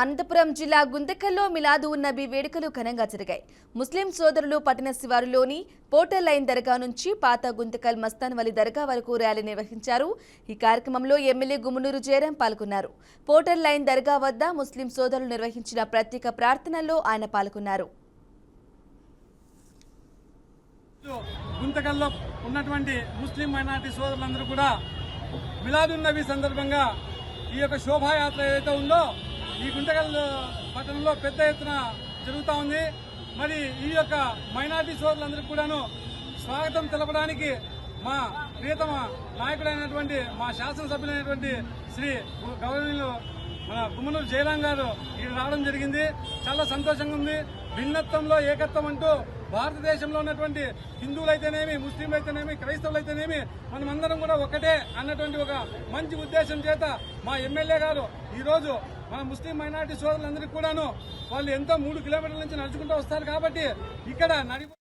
అనంతపురం జిల్లా గుంతకల్లో మిలాదు ఉన్నబీ వేడుకలు ఘనంగా జరిగాయి. ముస్లిం సోదరులు పట్టణ శివారులోని పోర్టల్ లైన్ దర్గా నుంచి పాత గుంతకల్ మస్తాన్ వలి దర్గా వరకు ర్యాలీ నిర్వహించారు. ఈ కార్యక్రమంలో ఎమ్మెల్యే గుమ్మనూరు జయరాం పాల్గొన్నారు. పోర్టల్ లైన్ దర్గా వద్ద ముస్లిం సోదరులు నిర్వహించిన ప్రత్యేక ప్రార్థనల్లో ఆయన పాల్గొన్నారు. గుంతకల్లో ఉన్నటువంటి ముస్లిం మైనారిటీ సోదరులందరూ కూడా మిలాదున్ నబీ సందర్భంగా ఈ యొక్క శోభాయాత్ర ఏదైతే ఉందో ఈ గుంతకల్ పట్టణంలో పెద్ద ఎత్తున జరుగుతూ ఉంది. మరి ఈ యొక్క మైనారిటీ సోదరులందరికీ కూడాను స్వాగతం తెలపడానికి మా ప్రియతమ నాయకుడైనటువంటి మా శాసనసభ్యులైనటువంటి శ్రీ గౌరవనీయులు మన గుమ్మనూరు జయరాం గారు ఇక్కడ రావడం జరిగింది. చాలా సంతోషంగా ఉంది. భిన్నత్వంలో ఏకత్వం అంటూ భారతదేశంలో ఉన్నటువంటి హిందువులైతేనేమి, ముస్లింలైతేనేమి, క్రైస్తవులైతేనేమి మనమందరం కూడా ఒకటే అన్నటువంటి ఒక మంచి ఉద్దేశం చేత మా ఎమ్మెల్యే గారు ఈరోజు మన ముస్లిం మైనారిటీ సోదరులందరికీ కూడాను వాళ్ళు ఎంతో 3 కిలోమీటర్ల నుంచి నడుచుకుంటూ వస్తారు కాబట్టి ఇక్కడ